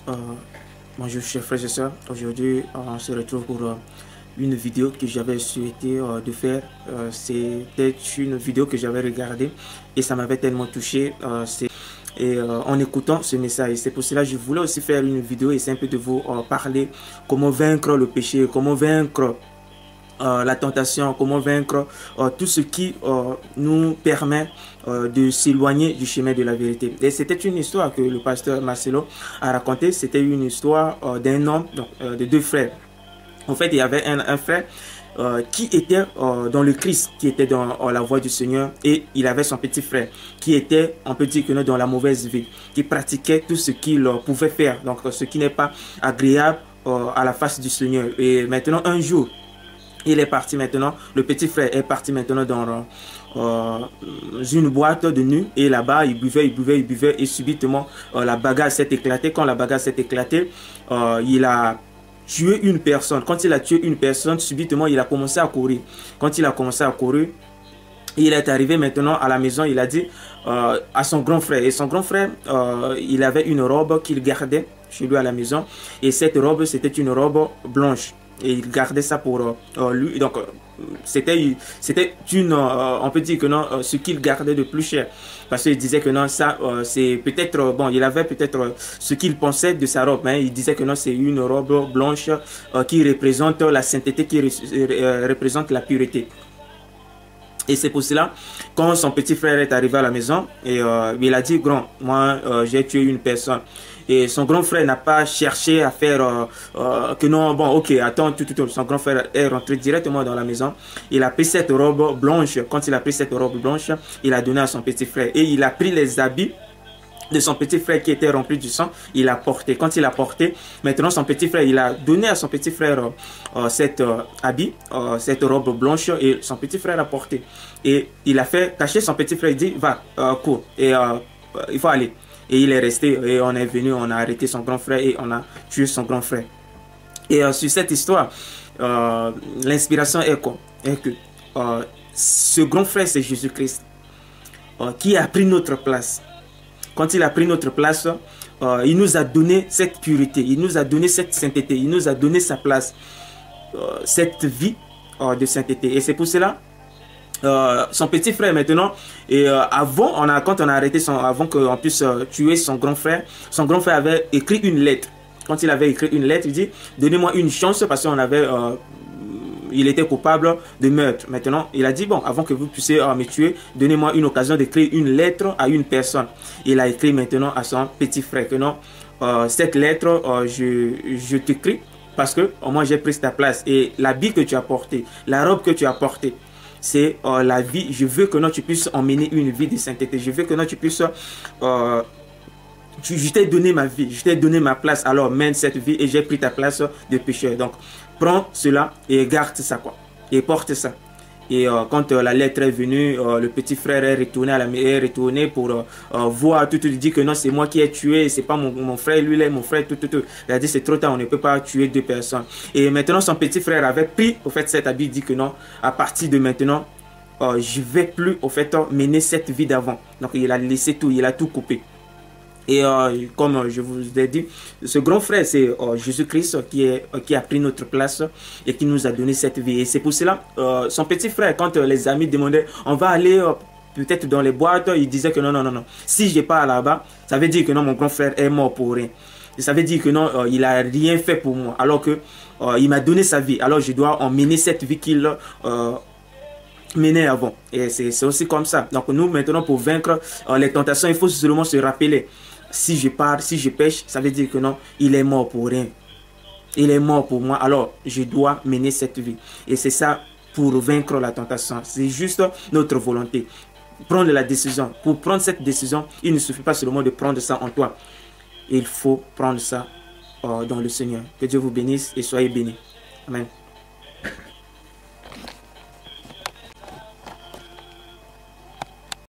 Euh, Bonjour chers frères et sœurs, aujourd'hui on se retrouve pour une vidéo que j'avais souhaité de faire. C'était une vidéo que j'avais regardée et ça m'avait tellement touché. En écoutant ce message, c'est pour cela que je voulais aussi faire une vidéo et c'est un peu de vous parler comment vaincre le péché, comment vaincre la tentation, comment vaincre tout ce qui nous permet de s'éloigner du chemin de la vérité. Et c'était une histoire que le pasteur Marcelo a racontée. C'était une histoire d'un homme, de deux frères. En fait, il y avait un frère qui était dans le Christ, qui était dans la voie du Seigneur, et il avait son petit frère qui était, on peut dire que dans la mauvaise vie, qui pratiquait tout ce qu'il pouvait faire, donc ce qui n'est pas agréable à la face du Seigneur. Et maintenant, un jour, il est parti maintenant, le petit frère est parti maintenant dans une boîte de nuit et là-bas il buvait et subitement la bagarre s'est éclatée. Quand la bagarre s'est éclatée, il a tué une personne. Quand il a tué une personne, subitement il a commencé à courir. Quand il a commencé à courir, il est arrivé maintenant à la maison, il a dit à son grand frère. Et son grand frère, il avait une robe qu'il gardait chez lui à la maison. Et cette robe, c'était une robe blanche. Et il gardait ça pour lui. Donc, c'était une, on peut dire que non, ce qu'il gardait de plus cher. Parce qu'il disait que non, ça, c'est peut-être, bon, il avait peut-être ce qu'il pensait de sa robe. Hein. Il disait que non, c'est une robe blanche qui représente la sainteté, qui représente la pureté. Et c'est pour cela, quand son petit frère est arrivé à la maison, et il a dit, grand, moi, j'ai tué une personne. Et son grand frère n'a pas cherché à faire que non, bon, ok, attends, tout. Son grand frère est rentré directement dans la maison. Il a pris cette robe blanche. Quand il a pris cette robe blanche, il a donné à son petit frère. Et il a pris les habits de son petit frère qui était rempli du sang, il a porté. Quand il a porté, maintenant son petit frère, il a donné à son petit frère cet habit, cette robe blanche, et son petit frère a porté. Et il a fait cacher son petit frère, il dit, va, cours, et il faut aller. Et il est resté, et on est venu, on a arrêté son grand frère, et on a tué son grand frère. Et sur cette histoire, l'inspiration est quoi? Est que ce grand frère, c'est Jésus-Christ, qui a pris notre place. Quand il a pris notre place, il nous a donné cette pureté, il nous a donné cette sainteté, il nous a donné sa place, cette vie de sainteté. Et c'est pour cela, son petit frère maintenant, et avant, quand on a arrêté, avant qu'on puisse tuer son grand frère avait écrit une lettre. Quand il avait écrit une lettre, il dit, donnez-moi une chance parce qu'on avait... il était coupable de meurtre. Maintenant, il a dit, bon, avant que vous puissiez me tuer, donnez-moi une occasion d'écrire une lettre à une personne. Il a écrit maintenant à son petit frère que non, cette lettre, je t'écris parce que moi j'ai pris ta place. Et l'habit que tu as porté, la robe que tu as portée, c'est la vie. Je veux que non, tu puisses emmener une vie de sainteté. Je veux que non, tu puisses... je t'ai donné ma vie, je t'ai donné ma place, alors mène cette vie et j'ai pris ta place de pécheur. Donc, prends cela et garde ça, quoi. Et porte ça. Et quand la lettre est venue, le petit frère est retourné pour voir, tout dit que non, c'est moi qui ai tué, c'est pas mon frère, lui, il est mon frère, tout. Il a dit, c'est trop tard, on ne peut pas tuer deux personnes. Et maintenant, son petit frère avait pris, au fait, cet habit, il dit que non, à partir de maintenant, je vais plus, au fait, mener cette vie d'avant. Donc, il a laissé tout, il a tout coupé. Et comme je vous ai dit, ce grand frère, c'est Jésus-Christ qui a pris notre place et qui nous a donné cette vie. Et c'est pour cela, son petit frère, quand les amis demandaient, on va aller peut-être dans les boîtes, il disait que non. Si je pars là-bas, ça veut dire que non, mon grand frère est mort pour rien. Et ça veut dire que non, il n'a rien fait pour moi, alors que il m'a donné sa vie. Alors je dois emmener cette vie qu'il menait avant. Et c'est aussi comme ça. Donc nous, maintenant, pour vaincre les tentations, il faut seulement se rappeler. Si je pars, si je pêche, ça veut dire que non, il est mort pour rien. Il est mort pour moi, alors je dois mener cette vie. Et c'est ça pour vaincre la tentation. C'est juste notre volonté. Prendre la décision. Pour prendre cette décision, il ne suffit pas seulement de prendre ça en toi. Il faut prendre ça dans le Seigneur. Que Dieu vous bénisse et soyez bénis. Amen.